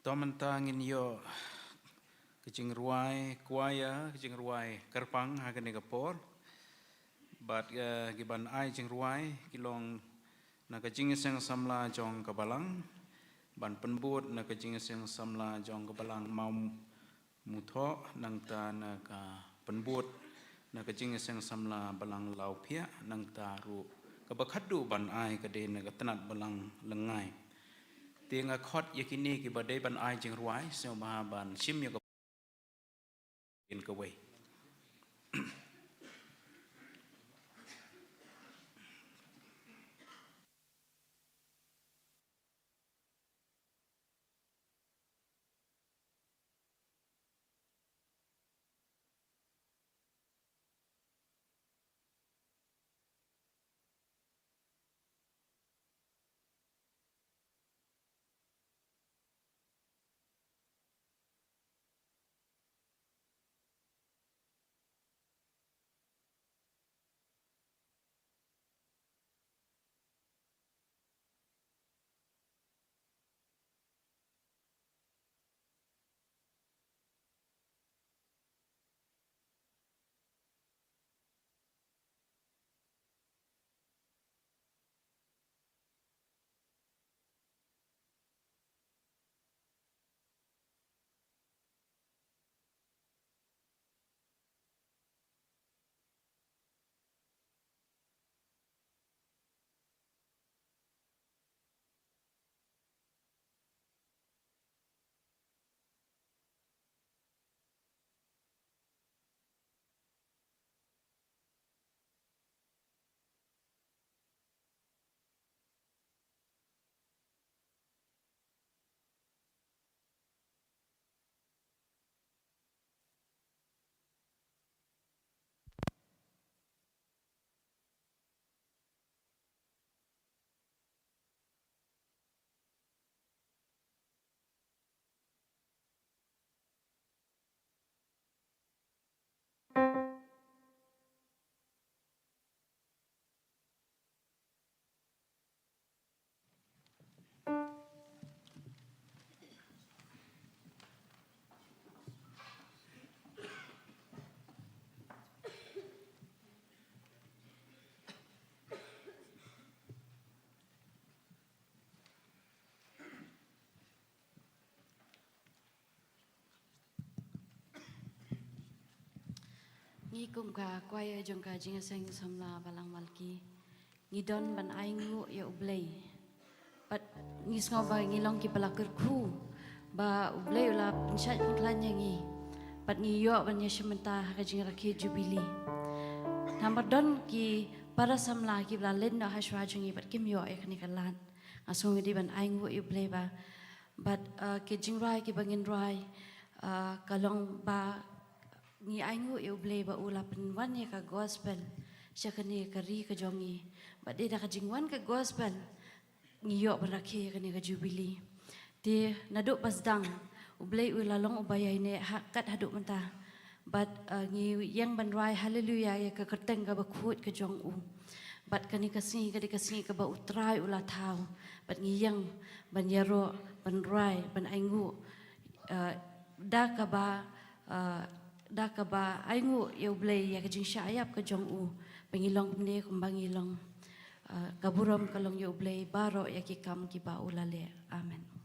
Tomantangin yo kicing ruai kuaya kicing ruai kerpang hagan Singapore bat giban ai cing ruai kilong na kicing seng samla jong kabalang ban penbut na kicing seng samla jong kabalang mau mutho nang ta na ka penbut na kicing seng samla balang laupia nang ta ru kabakadu ban ai kade na tanat balang lengai Tiang khot yakini ki badai ban ai jing ruai so maha ban sim yo in ka wei Ngi kum ka kwaya jong ka jinga seng samla balang malki ngi don ban ai ngu ya ublei pat ngi sngo ba ngi long ki balakir ku ba ublei ula pinsat klanya ngi pat ngi yo ban ya shimenta ka jinga rakhi jubili number don ki para samla ki bla len na hashwa jungi pat kim yo ek ni kalan ngasong di ban ai ngu ya ublei ba but ki jingrai ki bangin rai kalong ba ni aingu eu blei ba ula penwan ya ka gospel syakani ka ri ka jongi ba de da ka jingwan ka gospel ni yo barakhi ka ni ka jubili de naduk pasdang ublei ula long ubaya ini hakat haduk menta but ni yang ban rai hallelujah ya ka kerteng ka bakut ka jong u but kani kasi ka ba utrai ula thau but ni yang ban yaro ban rai ban aingu da ka ba da ka ba aingu eu blei ya ka jing syayap ka jong u pengilong ne kumbangilong kaburam kalong eu blei baro ya ki kam ki ba ulale amen.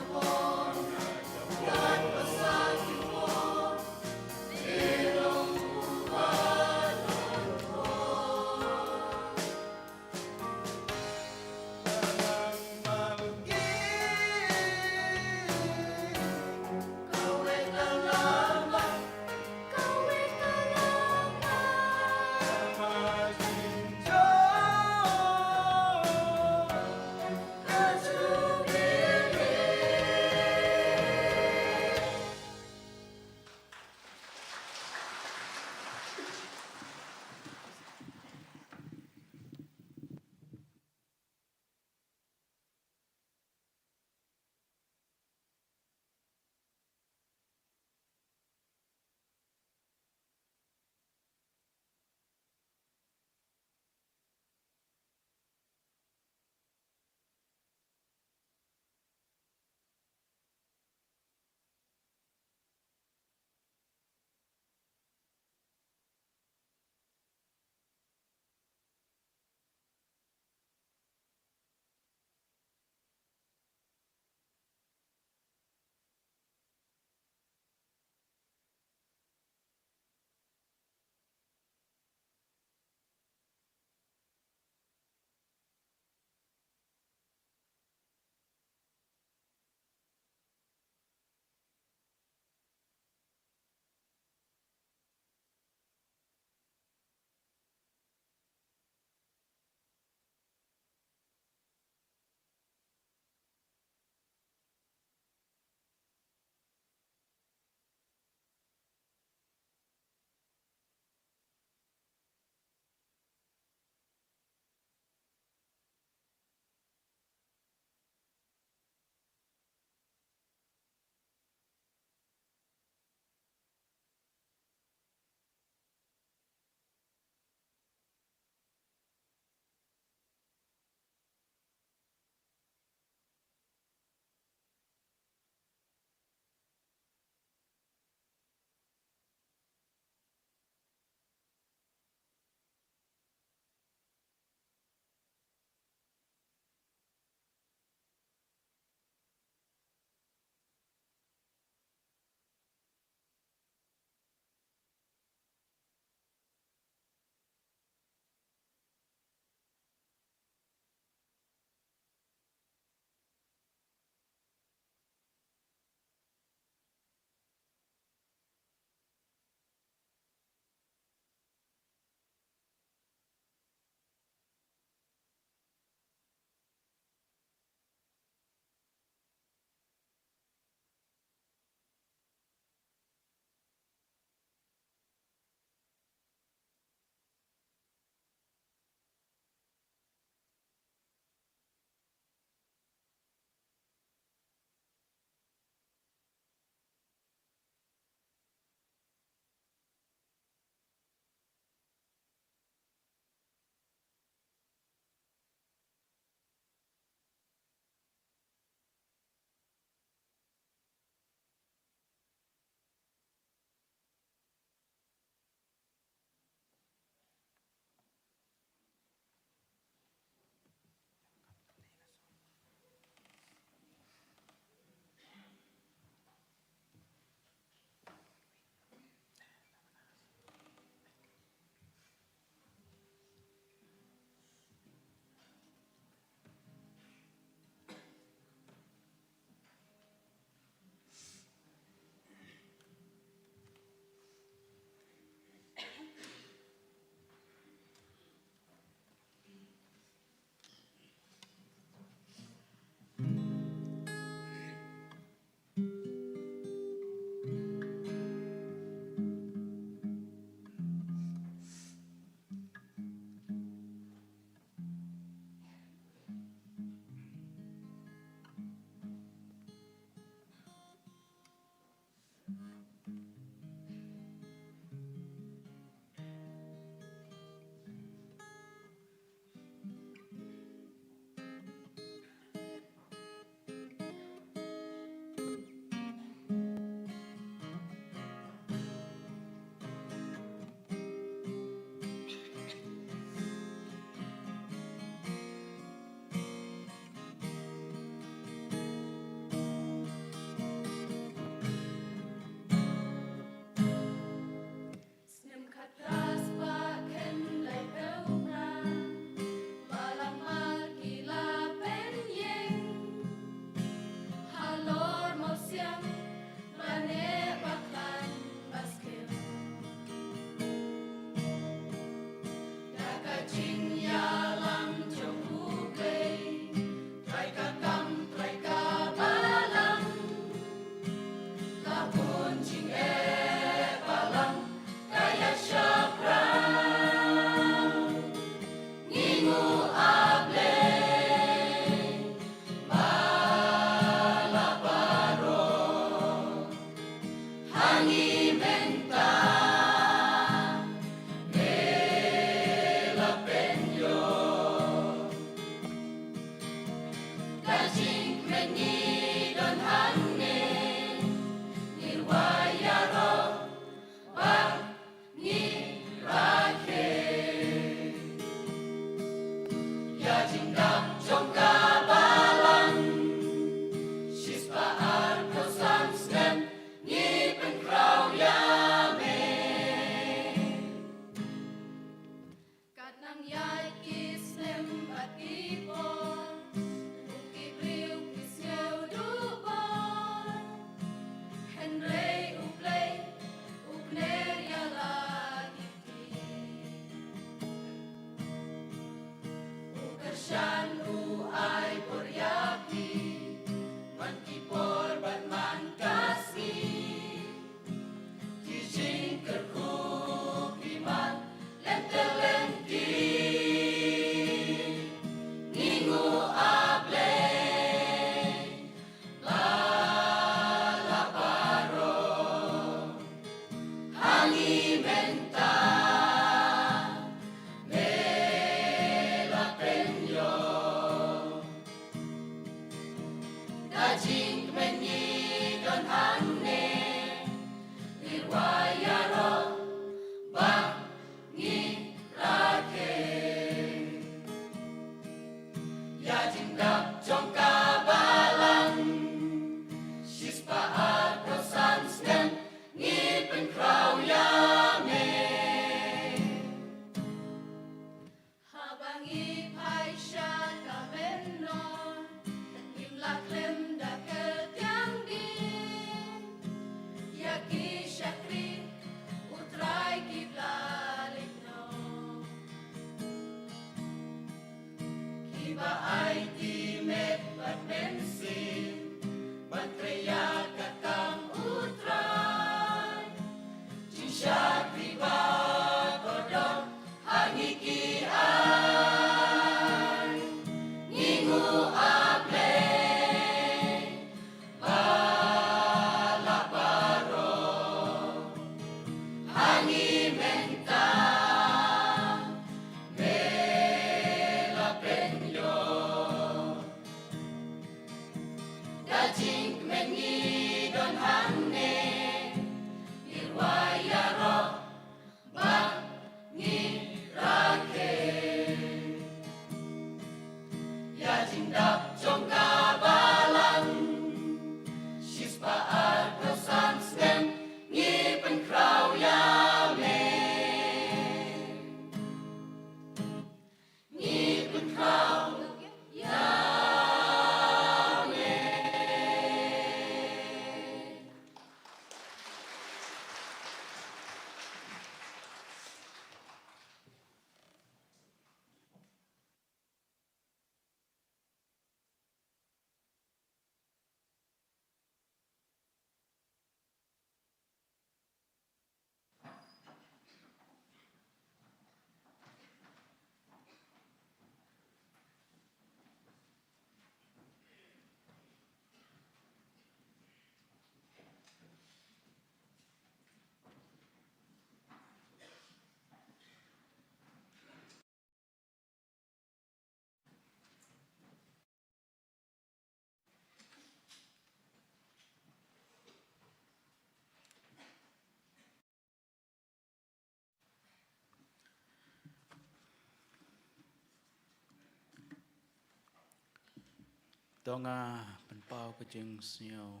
Tonga penpau kejeng sio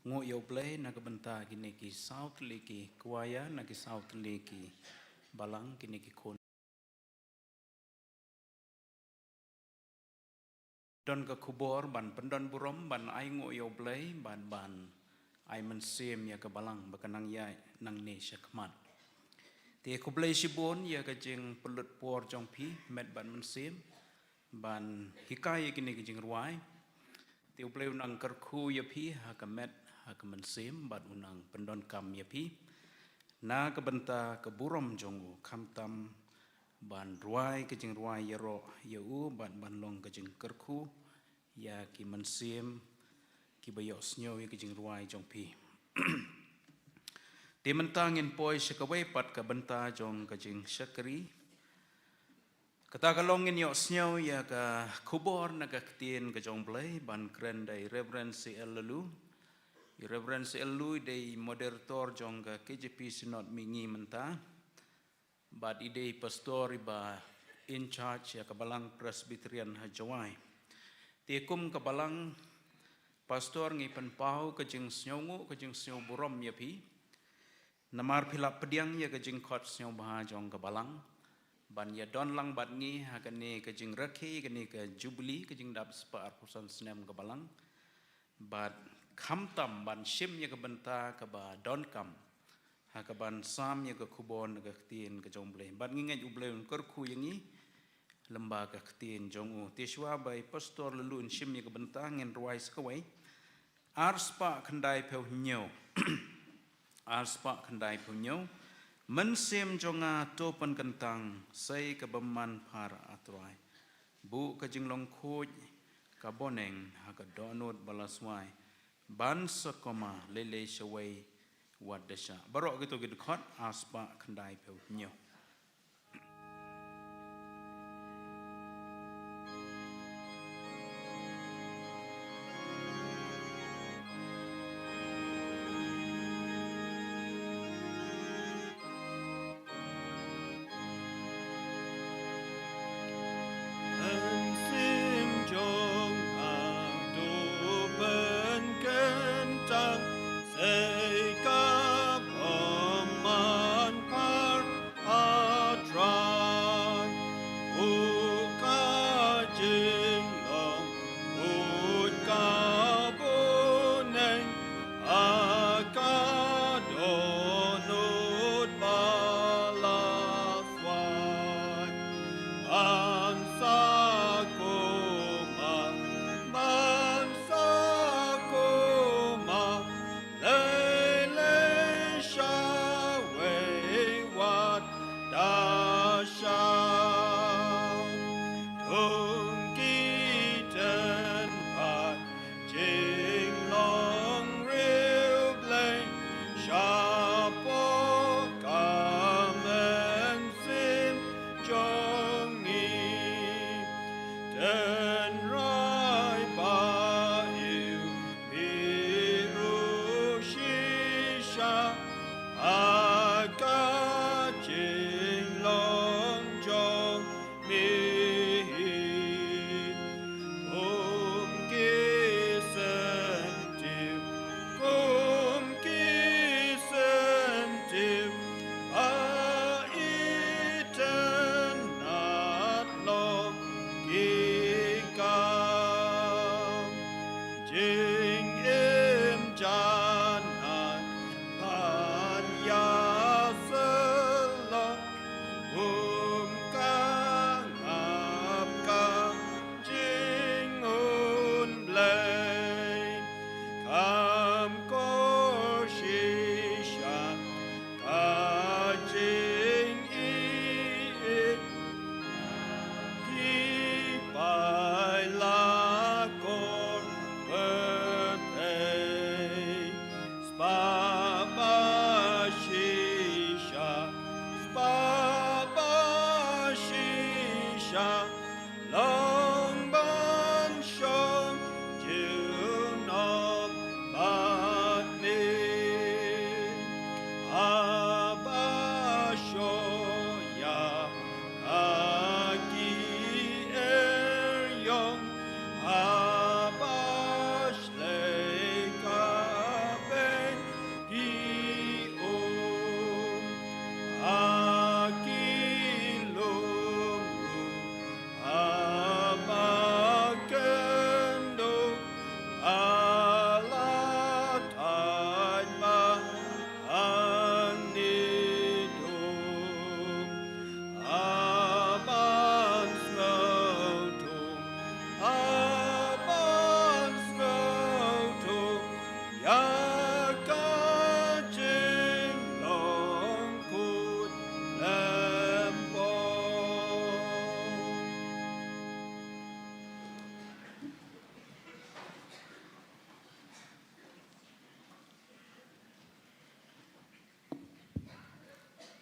ngu yo play na kebenta kini ki south leki kuaya na ki south leki balang kini ki kon don ka kubor ban pendon burom ban ai ngu yo play ban ai mensem ya ke balang bakanang ya nang ne syakmat te ku play sibon ya kejeng pelut por jong pi met ban mensem ban hikai kini kejeng ruai te play unang kerku ya pi ha ka met ha ka mensem ban unang pendon kam ya pi na kebenta keburom jongu kamtam ban ruai kejeng ruai ya ro ya u ban long kejeng kerku ya ki mensem ki bayok snyo ya kejeng ruai jong pi te mentangin poi sekawai pat ka benta jong kejeng syakri kata kalongin yok snyo ya ka kubor na ka ktien ka jong blai ban kren dai Reverend C.L. Lalu Reverend C.L. Lalu dai moderator jong ka KJP Synod mingi menta bad idei pastor ba in charge ya ka balang Presbyterian Hajawai tekum ka balang pastor ngi penpau ka jeng snyo ka jeng snyo burom ya pi namar philap pediang ya ka jeng khot snyo ba jong ka balang ban ya don lang bat ngi ha ka ne ka jing rakhi ka ne ka jubilee ka jing dap spa arpusan snem ka balang bat khamtam ban shim ya ka benta ka ba don kam ha ka ban sam ya ka kubon ka ktien ka jong ble bat ngi ngai uble un kor khu yangi lamba ka ktien jong u tiswa bai pastor lulun shim ya ka benta ngin ruai skawai ar spa khandai peu nyo ar spa khandai peu nyo mensem jonga topan kentang sai ka beman para atrai bu ka jinglong khoj ka boneng ha ka donot balaswai ban sakoma lele shawai wadasha barok gitu gitu khot aspa khandai peu nyo Say, come on, par,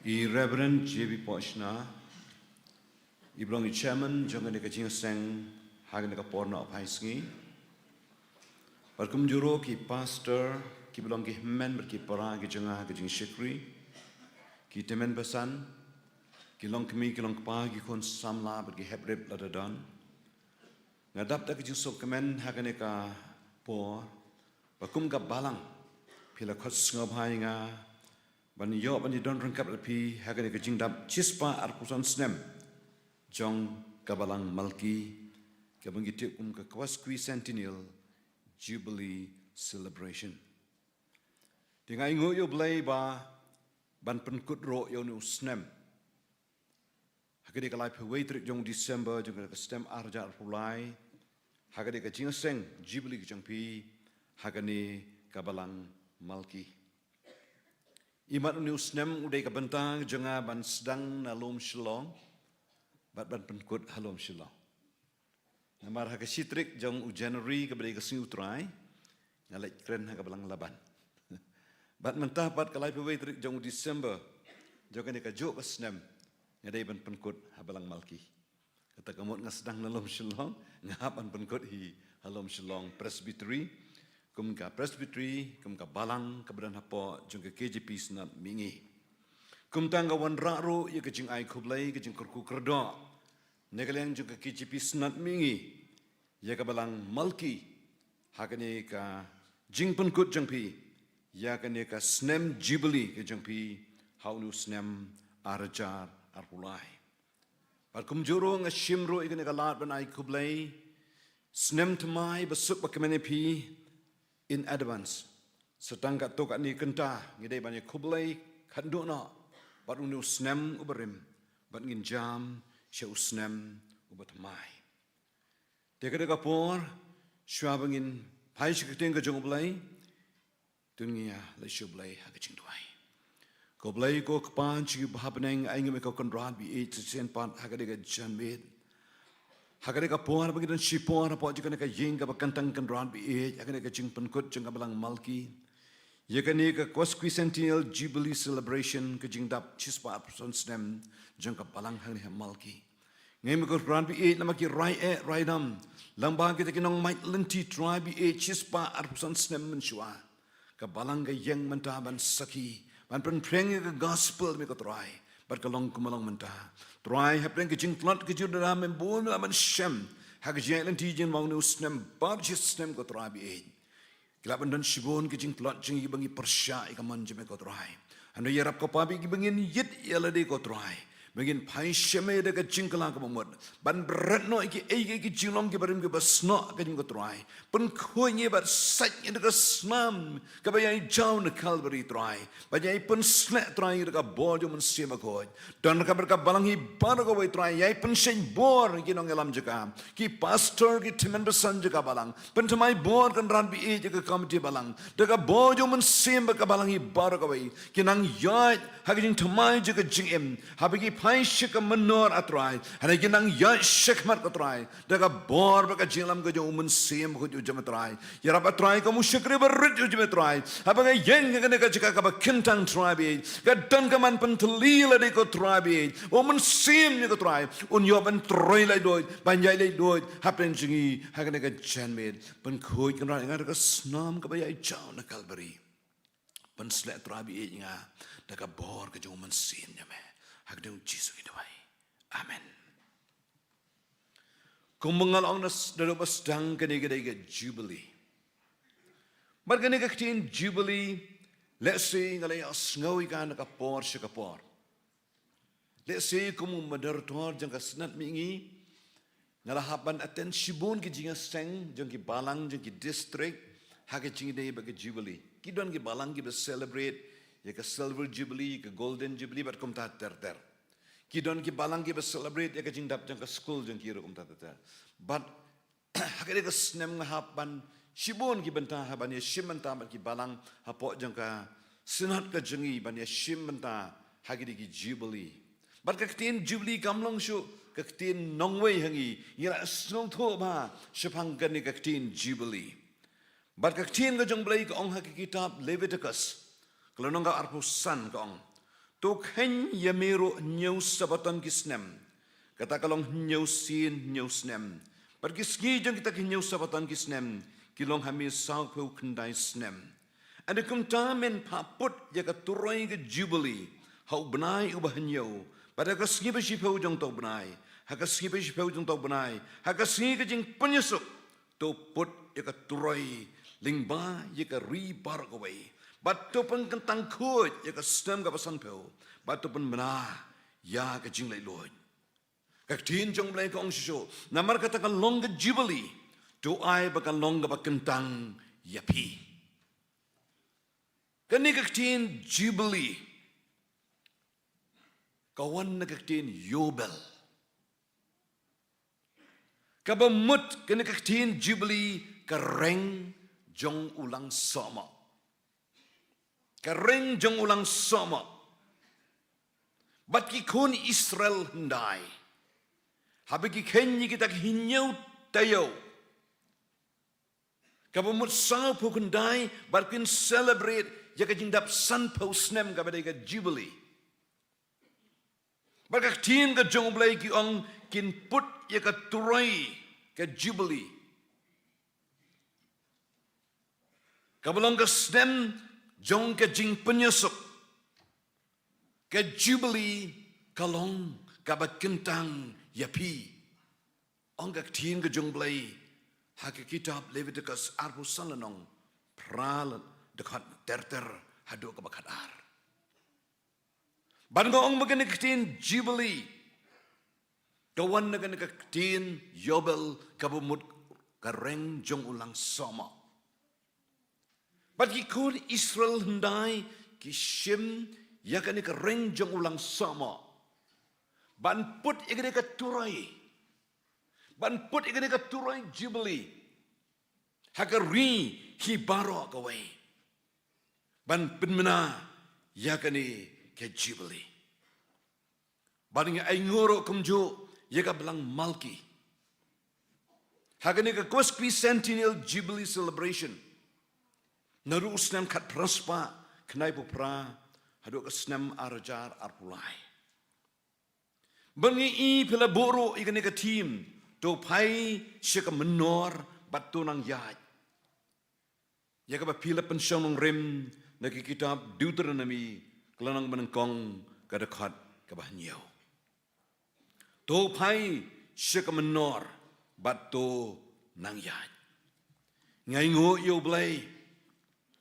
I Reverend J.B. Pochna, I belong i chairman, jangan dekat jing seng, hagan dekat porna of high ski. Barkum juro ki pastor, ki belong ki men berki para ki jengah ki jing shikri, ki temen pesan, ki long kemi ki long pa ki kon samla berki hebrib ladadan. Ngadap dak ki jing sok kemen hagan dekat por, barkum ka balang, pila khos ngab hai nga. Ban yo ban don rangkap lepi hagan ke jingdap chispa arpusan snem jong kabalang malki ke bangiti ke kwaskui centennial jubilee celebration tingai ngo yo blai ba ban penkut ro yo nu snem hagan ke lai phwei trik jong December jong ke stem arja arpulai hagan ke jingseng jubilee jong pi hagan kabalang malki Imat uni usnem udai ka bentang jenga ban sedang nalom shilong bat ban penkut halom shilong. Namar ha ka sitrik jong u January ka badai ka sing utrai ngalai kren ha ka balang laban. Bat mentah bat kalai pewei trik jong December jong ka jok ka snem ngadai ban penkut ha balang malki. Kata kamot nga sedang nalom shilong ngap ban penkut hi halom shilong presbytery kum ka presbytery kum ka balang keberan hapo jung ke KJP snat mingi kum tangga wan raro ye ke jing ai khublai ke jing kurku kerdo negaleng jung ke KJP snat mingi ye ka balang malki hakane ka jing penkut jung pi ya kane ka snem jubilee ke jung pi haunu snem arjar arpulai par kum juro nga shimro ikane ka lat ban ai khublai snem tmai besuk bakmene pi in advance setangga tok ni kenta ngidai banyak kublai khandona bat unu snem uberim bat ngin jam she usnem ubatmai dekade kapor shwabangin pai shikting ka jonglai dunia le shublai ha ka chingduai koblai ko kpan chi bhabneng ainge me ko konrad bi e tsen pan ha ka de janmet Hakane ka puan bagi dan sipon apa jika neka yeng ka bakantang kan ran bi e hakane ka jing penkut jeng ka balang malki yakane ka kwaskui centennial jubilee celebration ka jing dap chispa person snem jeng ka balang hang malki ngem ko ran bi e namaki rai dam lambang kita kinong might lenti try bi e chispa person snem menshua ka balang ka yeng mentaban saki ban pen preng ka gospel me ko try bar ka long kumalong mentah Try hapeng ke jing plant ke jur dalam membon dalam shem hak jeng ti jing mau nu snem bar jis snem ko try bi e kelap dan shibon ke jing plant jing bangi persya ikaman jeme ko try ando yarap ko pabi ki bangin yit yalade ko try bangin pai sheme de ke jing kala ko mod ban berat no ki e ki jing long ki barim ke basno ke jing ko try pun khoye bar sat de ke snam ke bayai jaw na calvary try bayai pun slet try de ka bol jo mun sema ko dan ka berka balangi bar ko bai try yai pun sing bor ki nong elam jaka ki pastor ki timen besan jaka balang pun tamai bor kan ran bi e jaka committee balang de ka bol jo mun sema ka balangi bar ko bai ki nang yai ha ki jing tamai jaka jing em ha bi pai shik menor atrai hana ki nang yai shik mat ko try de ka bor ba ka jing lam ko jo mun sema ko jo jama try ya raba try ko mu shikre berrit jo jama try ha ba yeng ka ne ka jaka ka ba kintang try bi ka dan ka man pen tli la de ko try bi o mun sim ni ko try un yo ban troy lai doi ban yai lai doi ha pen jingi ha ka ne ka jan med pen khoi kan ra ngar ka snam ka ba yai chau na calvary pen slet try bi nga da ka bor ka jo mun sim ni me ha ka de jisu ki doi amen kumungal ong nas dalam sedang kene jubilee. Barkene ketin jubilee, let's say ngalai asngawi kan ka por shikapor. Let's say kumu madartor jang ka snat mingi ngalahapan aten shibun ki jinga seng jang ki balang jang ki district ha ki jingi dei ba ki jubilee. Ki don ki balang ki be celebrate ya ka silver jubilee ka golden jubilee bat kum ta ter. Kidon ki balang ki be celebrate ya ka jing dap jang ka school jang ki ro kum ta ta but hakade ka snem ngahapan shibon ki benta ha ban ya shimanta ban ki balang ha po jang ka sinat ka jangi ban ya shimanta hagidi ki jubilee but ka tin jubilee kamlong shu ka tin nongwei hangi ira snong tho ba shapang kan ni ka tin jubilee but ka tin ka jang blai ka ong ha ki kitab Leviticus kalau nong ka arpusan ka ong to khen yamiro nyau sabatan kisnem. Kata kalong nyau sin nyau snem. Pergi ski jeng kita nyau sabatan kisnem. Kilong hami sau peu kendai snem. Ada kumtamen paput jaga turai ke jubilee. Hau benai ubah nyau. Pada keski besi peu jeng tau benai. Haka ski besi peu jeng tau benai. Haka ski ke jeng penyesuk. To put jaga turai. Lingba jaga ribar kawai. Batu pun kentang kuat jaga stem ke pasan peu. Batu pun benah ya ke jeng lai luat. Kak tin jong blai kong sisyo. Namar kata kan long ke jubilee. Doai bakal long ke kentang yapi. Kani kak tin jubilee. Kawan kak tin yobel. Kabamut kani kak tin jubilee kareng jong ulang sama. Kareng jong ulang sama. Bat ki kun Israel hendai. Habis kenyi kita hinyau tayo. Kabamut sao pukundai barkin celebrate jaka jingdap san posnem kabada ka jubilee. Barkak tin ka jong blai ki ong kin put jaka turai ka jubilee. Kabalong ka snem jong ka jing penyesuk. Ka jubilee kalong kabat kentang yapi. Onggak tin ke jong blai hak kitab Leviticus arbu salanong pral dekat terter hadu ke bakat ar. Ban ong magana kitin jubilee. Kawan nagana kitin yobel kabumut kareng jong ulang sama. Bagi kun Israel hendai kishim yakani kareng jong ulang sama. Ban put igane ka turai. Ban put igane ka turai jubilee. Hakari hi baro kawai. Ban penmena yakani ke jubilee. Ban ay ngoro kumjo yaka belang malki. Hakani ka Koskwi Centennial Jubilee Celebration. Naru usnam kat praspa kenai pupra hadu ka snam arajar arpulai. Bangi I pela boro ikane ka team to pai syaka menor batu nang yaj. Yaka ba pila pensyong nang rem nagi kitab Deuteronomy kelanang menengkong kadakat kabahnyau. To pai syaka menor batu nang yaj. Ngai ngo yo blai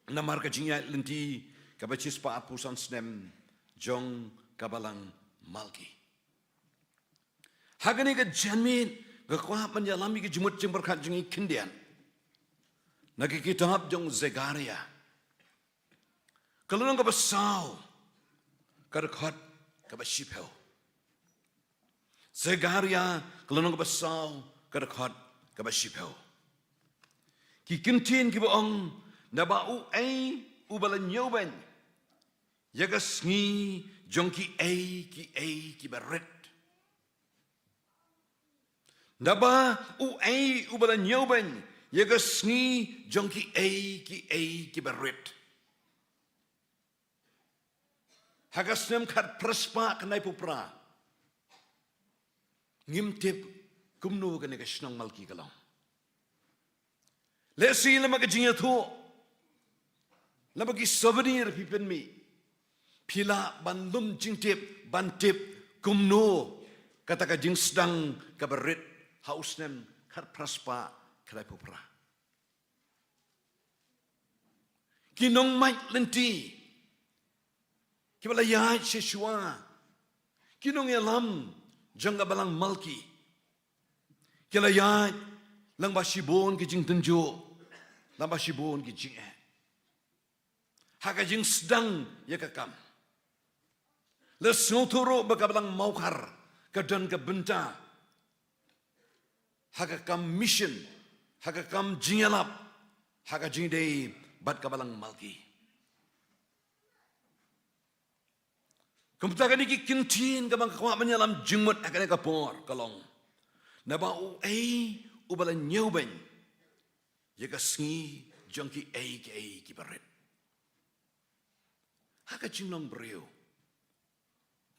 namar ka jingya lenti kabachis pa apusan snem jong kabalang malki. Hagani ka janmin gakwa penyalami ke jumut jeng berkat jengi kindian. Nagi kitab jong Zegaria. Kalau nang kabasau kadakat kabashipel. Zegaria kalau nang kabasau kadakat kabashipel. Ki kintin ki baong nabau ai ubalan nyoban. Yagas ngi jong ki baret. Naba uai ubalan nyoban yagas ni jongki ki barit. Hagas nem kat praspa kanai pupra. Ngimtip kumno gane ka shnang malki kalong. Lesi lama ka jingya tho. Lama ki souvenir pipen mi. Pila bandum jingtip bantip kumno kata ka jing sedang ka barit. Hausnem kar praspa kalai pupra. Kinong mai lenti. Kibala yai sesua. Kinong yalam jangga balang malki. Kila yai lang basibon ki jing tenjo. Lang basibon ki jing Haka jing sedang ya kakam. Lesnotoro baka balang maukar kadan ka benta. Haka kam mission, haka kam jingalap, haka jingdei bat kabalang malki. Kumpulan ini kintin kabang kawa menyalam jengmut akan kapor kalong. Naba ubalan nyauban, jaga sengi jangki ki baret. Haka jingnong beriu,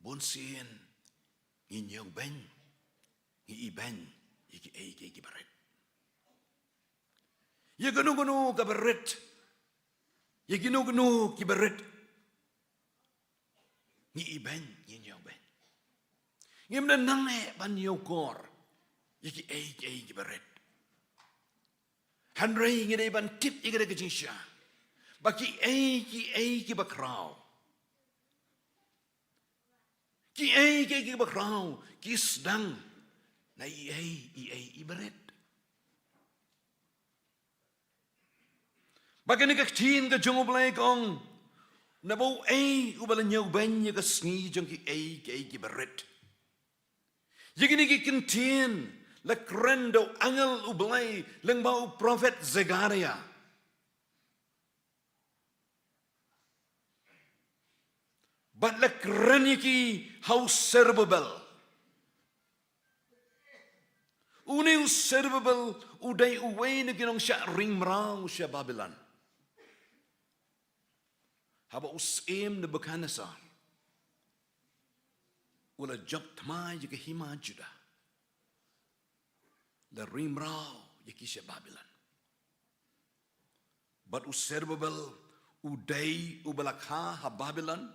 bốn xiên nghi nhiều bên nghi bên iki iki baret ye gnu ka baret ye gnu ki baret nghi bên nghi nhiều bên ngim na nang e ban nhiều kor iki iki baret han rei ngi dei ban tip iki de kisha baki ki bakrao ki bakrao ki sedang na i baret baki ni ka tin ka jong blai kong na bo u bala nyau ben ye ka sngi jong ki baret yigini ki kintin la krendo angel u blai leng bau prophet Zechariah but la kreniki house Zerubbabel uni Zerubbabel udai uwei ni kinong sya ring mrang sya Babylon haba usim Nebuchadnezzar ula job tmai jika hima Juda la ring mrang yaki sya Babylon but Zerubbabel udai ubalakha ha Babylon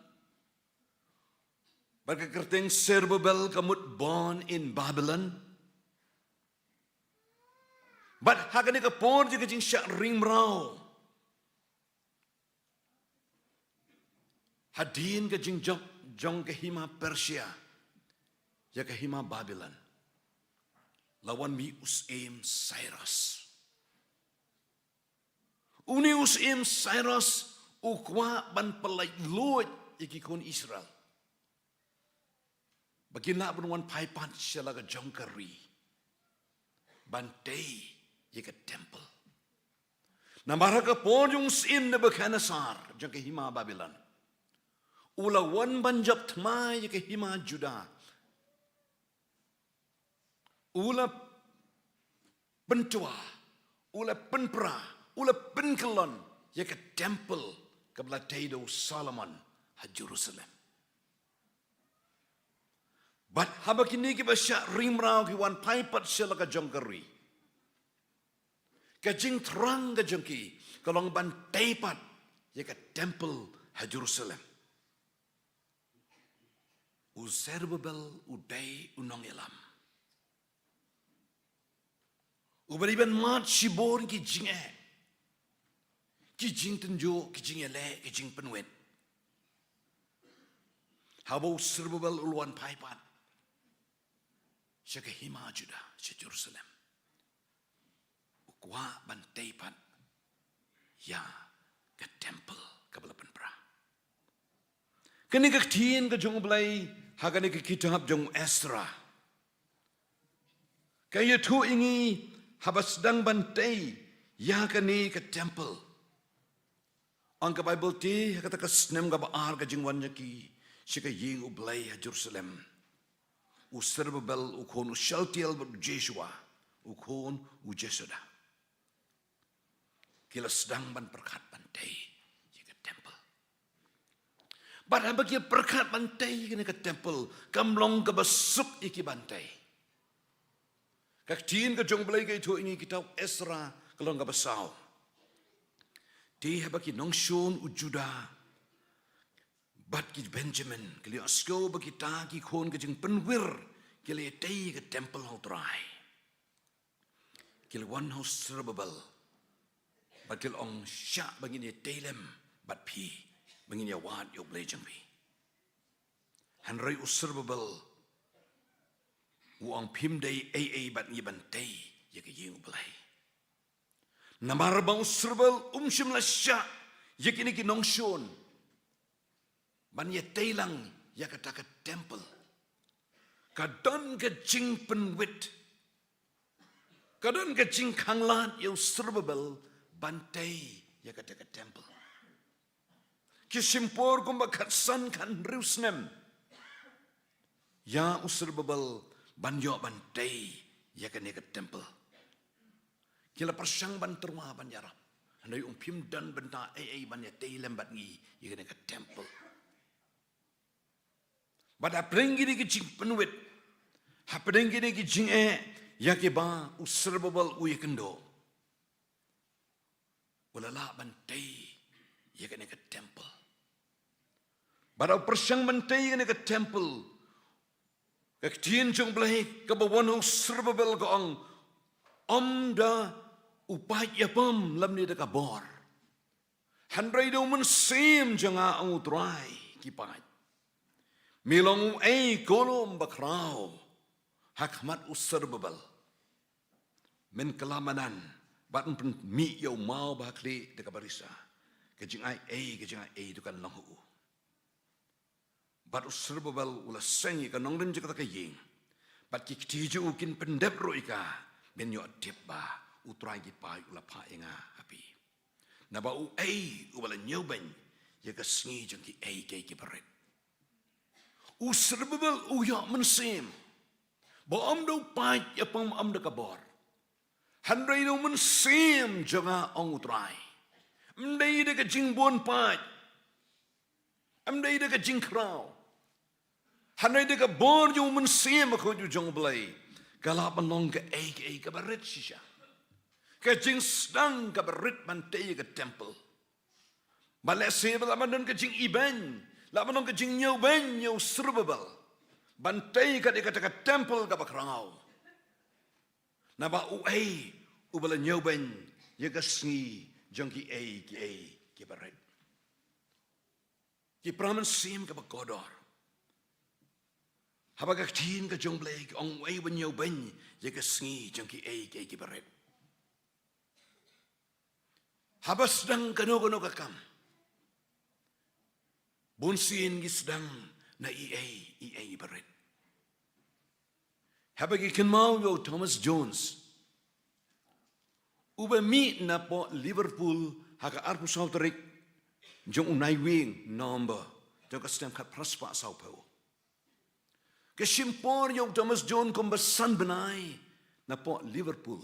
Berkekerting Zerubbabel kamut born in Babylon. But hagani ka por jika jing syak ring mrau. Hadin ka jing jong ke hima Persia. Ya ke hima Babylon. Lawan mi usim Cyrus. Uni usim Cyrus ukwa ban pelai luat ikikun Israel. Bagina benuan paipan sialaga jongkari. Bantai jika temple. Nambaraka pojung sim Nebuchadnezzar jangka hima Babylon. Ula wan banjap tmai jika hima Juda. Ula pentua, ula penpra, ula penkelon jika temple kabla taido Solomon ha Jerusalem. But habakini ki basya rimrau ki wan paipat sila ka jongkari. Ka jing terang ka jongki. Kalong ban taipat ya ka temple ha Jerusalem. U Zerubbabel udai unong elam. U beriban mat shibor ki jing e. Ki jing tenjo, ki jing ele, ki jing penwet. Habau Zerubbabel uluan paipat. Siya ke hima Juda, siya Jerusalem. Ukwa bantay pat, ya ke temple kabalapan pra. Kani kaktiin ka jong blay, hagani ka kitab jong Ezra. Kaya tu ingi habasdang bantay, ya kani ka temple. Ang ka Bible ti, kata ka snem ka baar ka jingwan niya ki, siya ka ying ublay ha Jerusalem. U Zerubbabel ukon u Shaltiel u Joshua ukon u Jesuda. Kila sedang ban perkat bantai jika temple. Pada bagi perkat bantai jika temple kamlong ke besuk iki bantai. Kaktiin ke jong belai ke itu ini kita Ezra kalong ke besau. Dia bagi nongshun u Juda. Bat ki Benjamin, kili asko bagi ta ki kon ke jeng penwir, kili tei ke temple hau trai. Kili one house Zerubbabel, bat kili ong syak bagi ni teilem, bat pi, bagi ni awad yo blai jeng pi. Hanrai u Zerubbabel, u ong pim dei bat ni bantai, ya ke yeng blai. Namar bang u Zerubbabel shim la syak, ya kini ki nongshon. Ban ye teilang ya kata ke temple. Kadon ke jing penwit. Kadon ke jing kanglan ya Zerubbabel bantai ya kata ke temple. Kisimpor kumba katsan kan Rusnem. Ya Zerubbabel banyo bantai ya kene ke temple. Kila persang ban terma ban yarap. Andai umpim dan benta ban ya teilem bat ngi ya kene ke temple. Pada perenggi ni kecing penuit. Ha perenggi ni kecing yakiba userbabal uye kendo. Ulala bantai yakin ke temple. Pada persang bantai yakin ke temple. Kektian jong belai kebawan userbabal kaang da upai yapam lam ni deka bor. Handrai do men sim janga ang utrai kipai. Milong kolom bakrao hakmat userbabal. Men kelamanan bat mi yo mau bakli deka barisa. Kejing ai tu kan lahu. Bat userbabal ula sengi kan nongren jeka kaying. Bat ki tiju kin pendep roika ben yo debba utrai ki pai ula pa inga api. Naba ubala nyoben ya ka sngi jeng ki ki baret. Userbabal uya mensim. Ba am do pai ya pam am de kabor. Handrai do mensim janga ong utrai. Mdai de ka jing bon pai. Mdai de ka jing krau. Handrai de ka bor yo mensim ko ju jong blai. Galap long ka ka baret shisha. Ka jing stang ka baret mantai ka temple. Balai sebel aman ka jing iben. Laman ka jing nyaw ben nyaw serbabal. Bantai ka deka temple ka bakrangau. Naba ubala nyaw ben yaga sngi jong ki baret. Ki praman sim ka bakodor. Habag tin ka jong blake ong ben nyaw ben yaga sngi jong ki baret. Habas dang kano ka kam. Bunsin gisdang na baret. Habag ikan mau yo Thomas Jones. Uba mi na po Liverpool haka arpu sauterik jong unai wing number jong kastem kat praspa saupo. Kesimpor yo Thomas Jones kombasan benai na po Liverpool.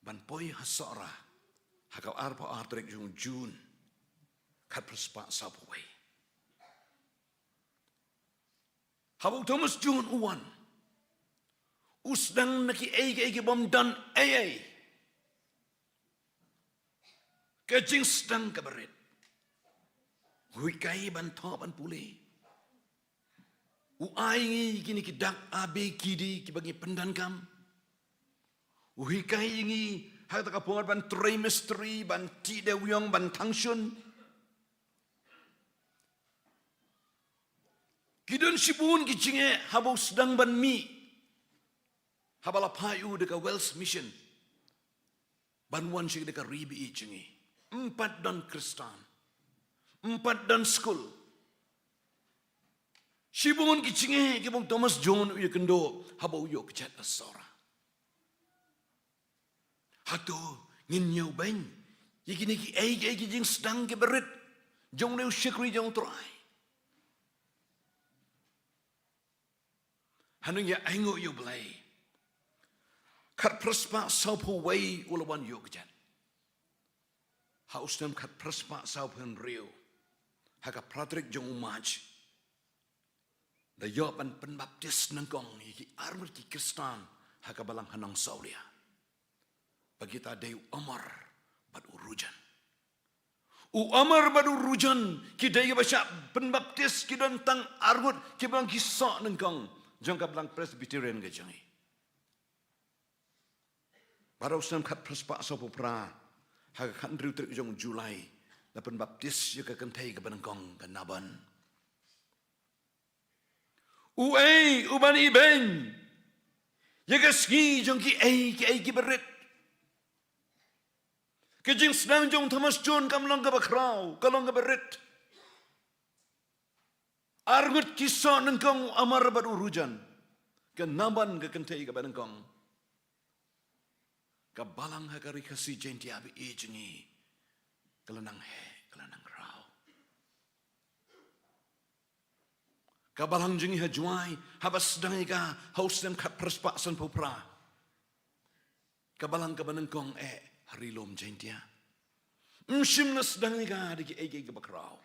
Ban poi hasara haka arpu arterik jong June. Kat perspa sapaway. Habang Thomas June uwan. Usdang naki bom dan Kajing sedang kabaret. Hui kai ban ban pulih. Uai kini kidak abe kidi kibagi pendan kam. Hui kai ingi hak tak apungat ban trimestry ban tidak uyang ban tangsun. Kidon sibun kicinge habau sedang ban mi. Habala payu deka Wells Mission. Banwan sih deka ribi icinge. 4 dan Kristan. 4 dan school. Sibun kicinge kibong Thomas John uya kendo habau yo kechat asora. Hatu nginyau bang. Yikini ki jing sedang ke berit. Jong neu syekri jong try. Hanu ya aingo yo blai. Kat perspa saupo wei ulawan yo kejat. Haus nam kat perspa saupo rio. Haka pratrik jong umaj. Da yo pan penbaptis nengkong iki armur ki Kristan haka balang hanang saulia. Bagita deu amar bad urujan. Amar bad urujan ki deu basya penbaptis ki dan tang armur ki balang kisah nengkong. Jangka belang Presbyterian ke jangi. Baru senam kat perspa sopo pra. Haka kan riu trik jong Julai. Lapan baptis yuka kentai ke benengkong ke naban. Uban iben. Yuka ski jong ki berit. Kejing senang jong Thomas John kamlang ke bakrau. Kalong ke berit. Argut kisah nengkong amar bad urujan. Kenaban ke kentai ke benengkong. Kabalang hakari kasih jenti abi ijengi. Kelenang rau. Kabalang jengi hajuai. Habas sedang ika haus dan kat perspak san popra. Kabalang ke benengkong harilom jentia. Msim na sedang ika diki ke bakrau.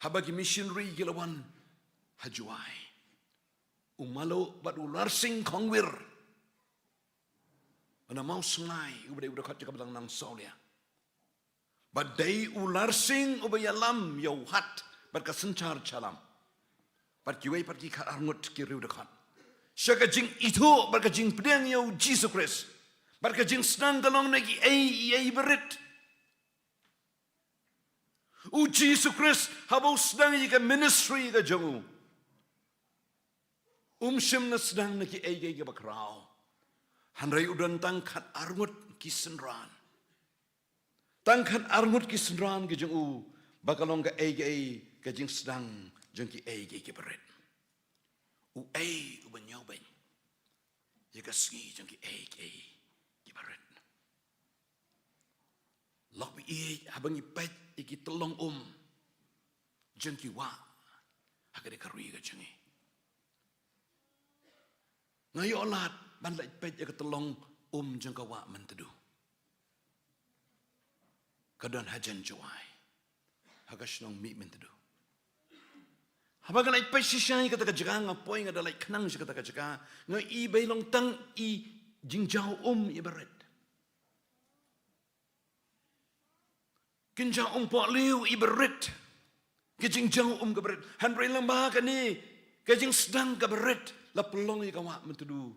habagi missionary gilawan hajuai. Umalo bat ular sing kongwir. Ana mau sengai ubade udah kat jaka nang saulia. Bat day ular sing ubayalam yau hat bat kasencar calam. Bat kiwai pat ki kat arngut ki riu dekat. Syaka jing itu bat ka jing pedang yau Jesus Christ. Bat ka jing senang galong nagi ai berit. U Jesus Christ habau sedang ika ministry ka jongu. Shim na sedang nagi ai ka bakrao. Handrai udan tangkat arngut kisenran. Tangkat arngut kisenran ke jeng bakalong ke ai ke jeng sedang jeng ki ai ke berit. U ai u banyau bany. Ya ka sngi jeng ki ai ke berit. Lok bi habang ipet iki telong jeng ki wa hakade karui ke jengi. Ngayo olat ban lai pet ya ketelong jeng kawa mentedu. Kadan hajan juai. Hagas nong mi mentedu. Habang lai pet sisai kata kajaga ngapoi ngada lai kenang si kata kajaga ngai I bailong tang I jingjau ibarat. Kinjau po liu ibarat. Kijingjau kabarat. Hanbrai lambah kani kajing sedang kabarat. La pelong I kawa mentedu.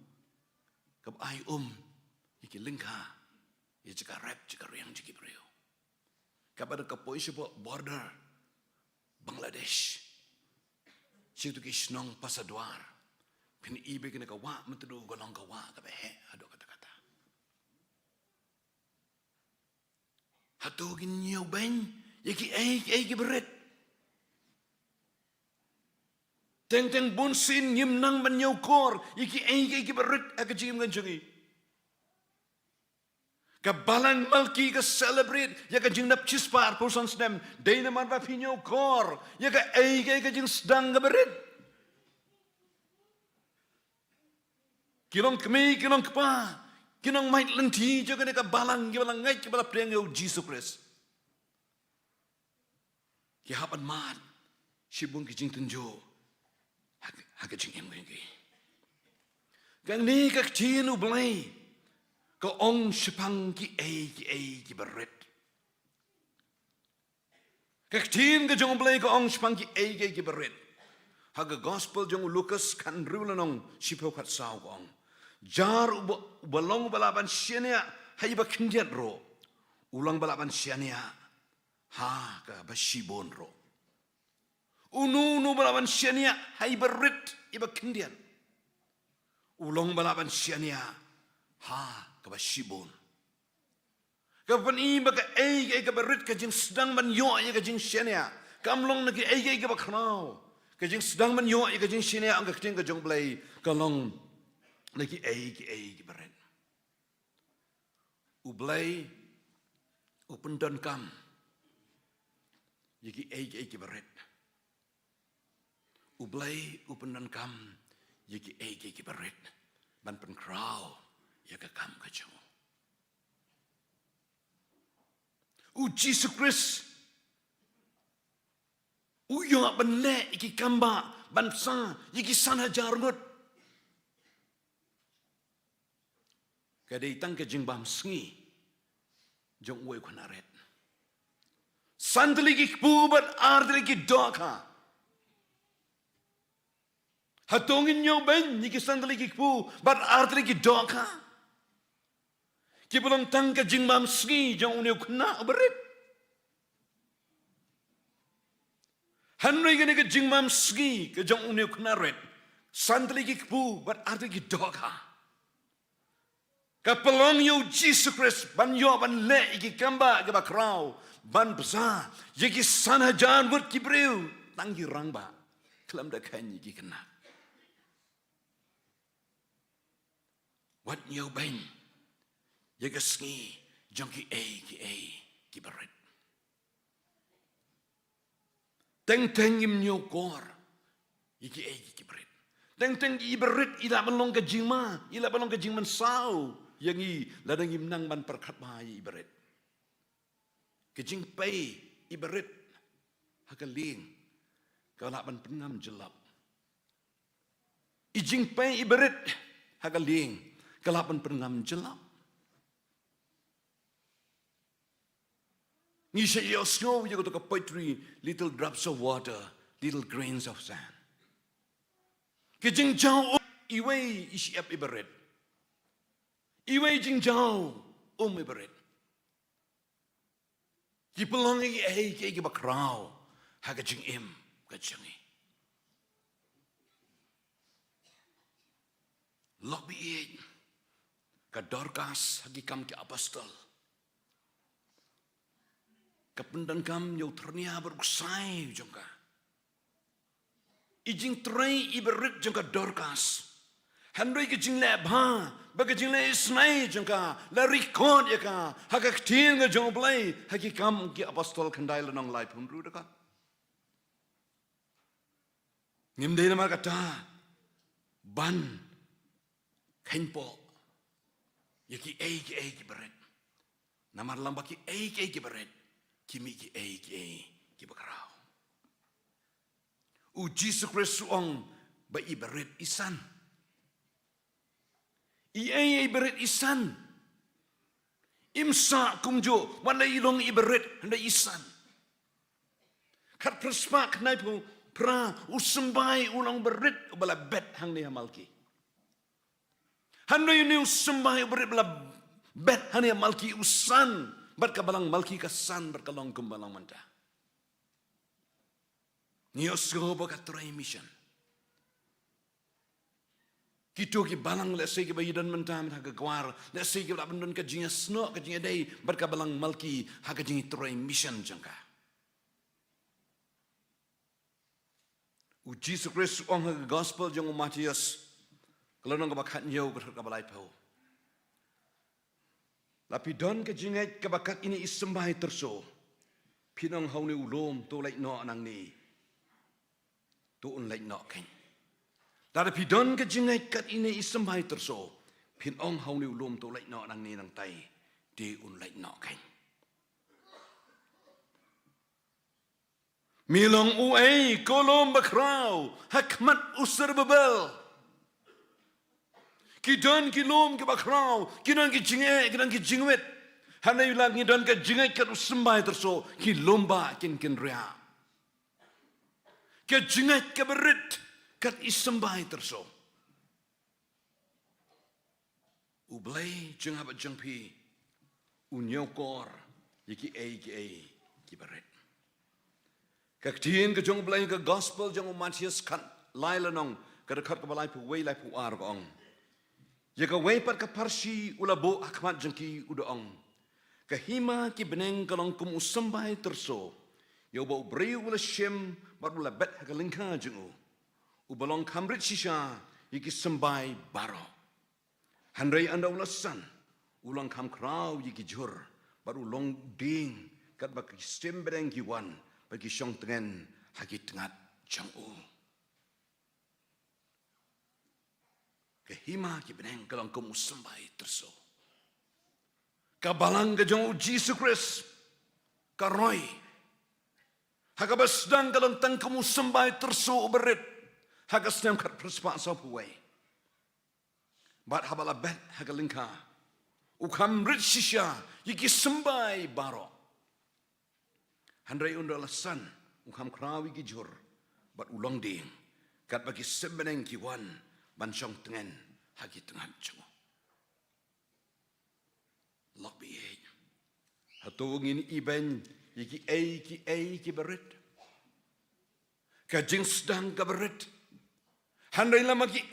Kap ai iki lingka ya jika rap jika riang jiki brio kapada kapoi sipo border Bangladesh situ ki snong pasadwar pin ibe kena kawa mentedu golong kawa kabehe ado kata-kata hatu gin nyau ben yaki ai ki beret teng bunsin nyimnang ban nyau kor yaki ai ki beret akajim ganjungi kabalan malki ka celebrate ya ka jing nap chispar person stem day naman ba pinyo kor ya ka ai ka jing sedang ka berit kilong kemi kilong kpa kinong might lenti jo ka balang gibalang ngai ki bala preng yo Jesus Christ ki hapan mat sibung ki jing tunjo haka jing em ngai gang ni ka tinu blai ka ong shipang ki ai ki berit ka tin ka jong blai ka ong shipang ki ai ki berit haga gospel jong Lucas kan rulanong sipo khat saw ong jar balong balaban siania hai ba kindiat ro ulang balaban siania ha ka basibon ro unu balaban siania hai berit iba kindian ulong balaban siania ha ka basibon kapan iba ka ai ka berit ka jing sedang ban yo ka jing siania kamlong nagi ai ka baknau ka jing sedang ban yo ka jing siania ang ka ting ka jong blai kalong nagi ai ki berit ublai upendon kam yaki ai ki berit ublai upendon kam yaki ai ki berit ban pen krau ya ka kam ka jong Jesus Christ yo ban le iki kamba ban sa yaki san hajar ngot kadai tang ke jingbam sngi jong wei kunaret sandli ki pubat ardli ki doka hatongin nyo ben ni ki sandli ki pu bat ardli ki doka ki belum tang ke jingbam sngi jong unyo kuna berit hanoi gane ke jingbam sngi ke jong unyo kunaret sandli ki pu bat ardli ki doka kapelong yo Jesus Christ ban yo ban le iki kamba ke bakrau ban besa yiki sana jan wut ki breu tangi rangba kelam da kan yiki kena wat yo ben yiki sngi jongki ki berit teng im nyo kor yiki ki berit teng I berit ila belong ke jingma ila belong ke jingman sau yang ladang imnang ban perkat bahaya ibarat kejing pai ibarat hakaling kalaban pengam jelap. Ijing pai ibarit hagaling kalaban pengam jelap. Ni say snow you go to poetry, little drops of water, little grains of sand. Kijing jao iway isiap ibarit. Iway jing jao ibarit. Kipelongi kaya bakraw hagajing kajangi. Lobby ka Dorcas hagikam ki apostol. Kapendan kam yau ternia beruksai jangka. Ijing tray iberit jangka Dorcas. Handoi ke jing lab ha, baga jing le isnai jangka, la record ya ka, hagak tin ke jong play, hagikam ki apostol kandai lenong lai punru deka. Ngimdei nama kata ban kainpo yaki ki berit. Namar lambaki ki berit. Kimi ki bakarao. Uji Yesus ong ba ibarit isan. Ibarit isan. Imsa kumjo wala ilong ibarit handa isan. Kat perspak nai pu pra usembay ulang berit bala bet hang ni hamalki. Handa yun usembay berit bala bet hang ni hamalki usan. Berkabalang malki kasan berkalong kumbalang manda. Nios go bakatray mission. Kito ki balang let's say ki bayidan mentam hagagwar let's say ki labandon ka jinga sno ka jinga day berkabalang malki hagajingi tray mission jangka. Uji Yesus ong haga gospel jong Matius kalau nang kabakat nyo berkabalay pau. Lapidon ke jingat kebakat ini isembah terso. Pinang hau ni ulom tu lek no anang ni. Tu un lek no ken. Lapidon ke jingat kat ini isembah terso. Pinang hau ni ulom tu lek no anang ni nang tai. Di un lek no ken. Milong uai kolom bakrau hakmat usir bebel. Kidon kilom ke bakrau, kidon ki jingai, kidon ki jingwet. Hanai ulang kidon ke jingai kat usembah terso, ki lomba kin ria. Ke jingai ke berit kat isembah terso. Ublay jenghabat jengpi, unyokor, yiki ki berit. Kaktiin ke jong blay ke gospel jong Matius kat lailanong, kedekat ke balai pu wei lai pu argong. Jika wepat ke parsi ulabo akmat jengki udaong. Kahima ki beneng kalong kum usembah terso. Yo bau breu ula shem bar ula bet hakalingka jengu. Ubalong kamrit sisha yiki sembai baro. Handai anda ula san. Ulang kam krau yiki jur. Bar ulong ding kat baki stem beneng kiwan. Bagi syong tengen haki tengat jengu. Kehima ki beneng kalong kum usembah terso. Kabalang ke jong uji Yesus karoi. Hakabas dang kalong tang kum usembah terso berit. Hagas nem kat perspak sopuwe. Bat habala bet hagalingka. Ukam rit sisha yiki sembai baro. Handai undal san ukam krawi ki jur. Bat ulang ding kat bagi sebeneng kiwan. Bansong tengen hagi tengah cungu. Lok biye. Hatong ini iben ki berit. Kajing sedang ke berit. Handai lama ki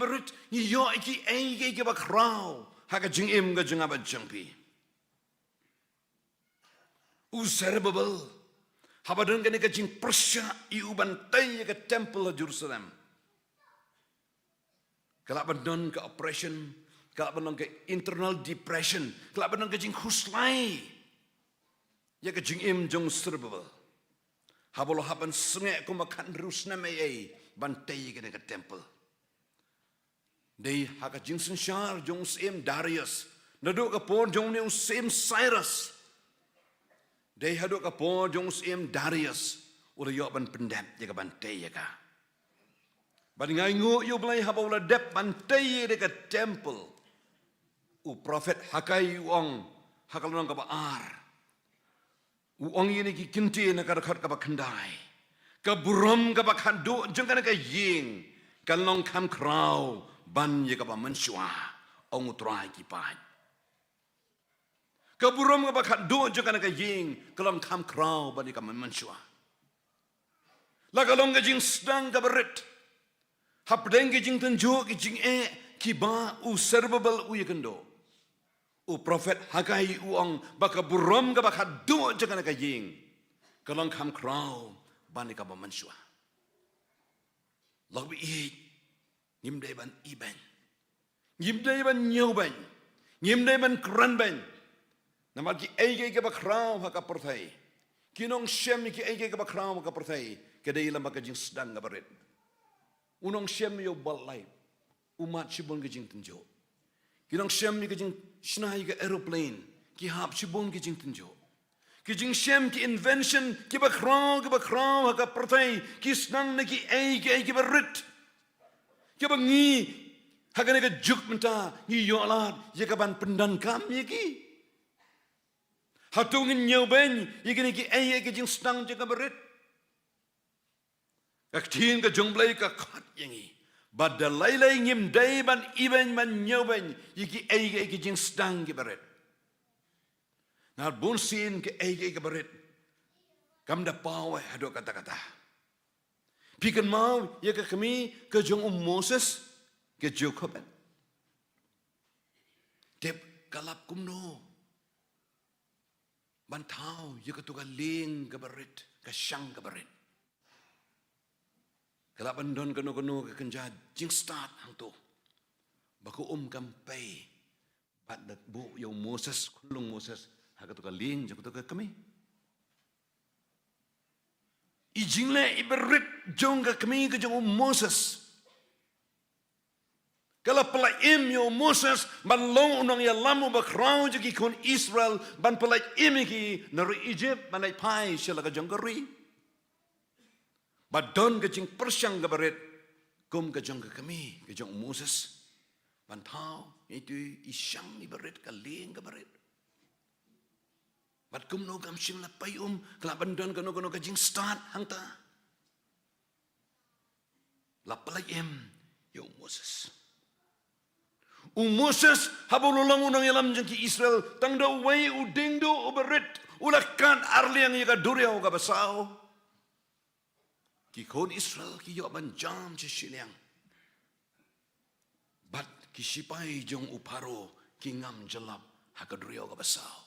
berit. Iyo ki bakrau. Haga jing ga jing abad jengpi. Usar babel. Habadun kani kajing Persia iuban tay ke temple Jerusalem. Kelak benon ke oppression, kelak benon ke internal depression, kelak benon ke jing huslai. Ya ke jing jong serbel. Habolo haban sengek ko makan rusna mei bantai ke ke temple. Dei haka jing sensyar jong sem Darius, naduk ke por jong ne sem Cyrus. Dei haduk ke por jong sem Darius, ula yo ban pendap ya ka ban te ya ka ban ngai ngu yo blai haba ula dep ban te de ka temple u prophet hakai uong hakalong ka ba ar uong ini ki kinti na ka khat ka ba khandai ka buram ka ba khandu jeng ka ying ka long kham krau ban ya ka ba mansua ong utrai ki pai ka buram ka ba khandu jeng ka ying ka long kham krau ban ya ka mansua la ka long ka jing stang ka berit hapdeng ka jing tanjo ki jing ki ba u servable u yakendo u prophet hagai uong baka buram ka baka do jangan ka ying kalong kham krau bani ka ba mansua log bi ngim dai ban iban ngim dai ban nyoban ngim dai ban kran ban namal ki ai ka ba krau ha ka perthai kinong shem ki ai ka ba krau ka perthai ke dai lam ka jing sedang ka berit unong shem yo balai umat sibon ka jing tenjo kinong shem ki jing snai ka aeroplane ki hap sibon ki jing tenjo ki jing shem ki invention ki ba krau ka perthai ki snang na ki ai ki berit ki ba ngi hagane ka juk menta ngi yo alat ye ka ban pendan kam ye ki hatungin nyoben ye ki ai ki jing snang je ka berit ka tin ka jongblai ka khat yangi badalai lai ngim dai ban iben man nyoben yiki ai ki jing stang ki beret na bun sin ki ai ki beret kam da pawe hado kata pikan mau ye ka kami ke jong Moses ke Jacob tep kalap kumno ban thau ye ka tu ka ling ka beret ka shang ka beret kalap andon kano ke kenja jing start hang tu baku kampai bat dat bu yo Moses kulung Moses hagatu ka ling jaku ka kami I jingle iberit jong ka kami ke jong Moses kala pala im yo Moses ban long unang ya lamu ba krau jiki kon Israel ban pala im ki nari Egypt ban ai pai sila ka jong kari badon ke jing persyang ke baret kum ke jong ke kami ke jong Moses ban thau itu isyang ni baret ka ling ke baret bad kum no gam sim la pai kala bandon kono ke jing start hang ta la palai em yo Moses Moses habululang unang yalam jeng ki Israel tang do wai u ding do baret ulakan arliang ya ka duriau ka basau ki kon Israel ki yo ban jam che shiliang bat ki sipai jong uparo ki ngam jelap hakadrio ka basau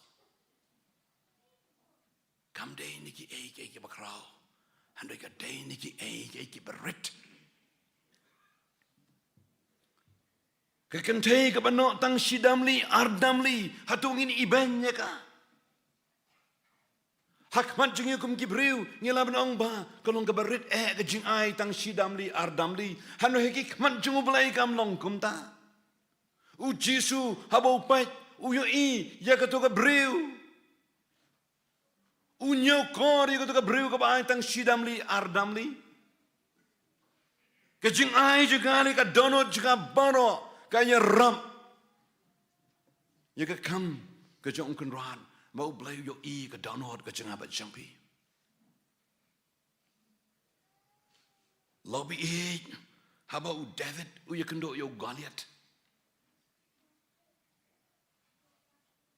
kam day ni ki ki bakrao handai ka day ni ki ki berit ka kentei ka bano tang sidamli ardamli hatungin ibanya ka hakmat jing yukum gibriu ngilab nong ba kolong gabarit ke jing ai tang sidamli ardamli hanu heki kmat jung blai kam long kum ta u jisu habo pat u yo I ya ka to gabriu u nyo kor ya ka to gabriu ka ba tang sidamli ardamli ke jing ai juga ka dono juga bano kanya ram ya ka kam ke jong kun ran mau blai yo I ka download ka jang abat jampi lobby haba u David u ya kendo yo Goliath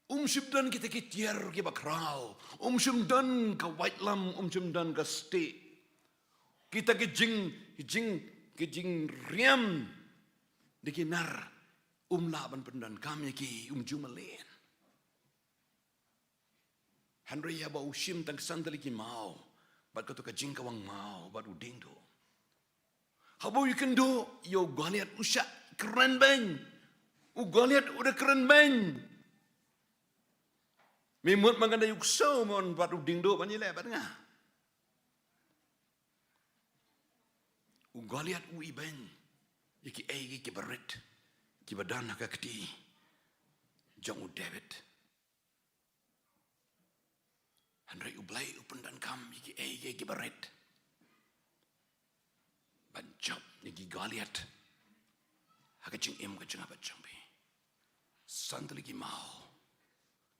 shibdan kita tiar ki bakrao shibdan ka white lam shibdan ka stay kita ki jing riam dikinar laban pendan kami ki jumalen Henry ya ba ushim tang sandali ki mau bat ka to ka jing kawang mau bat uding do habo you can do yo Goliath usha keren bang u Goliath udah keren bang memut manganda yuk so mon bat uding do ban ile bat nga u Goliath u iben iki ki berit ki badan ka kti jong u David Henry ublay upundan kam iki ki beret banjap ni Goliat hakajing kajing apa jambi santli ki mau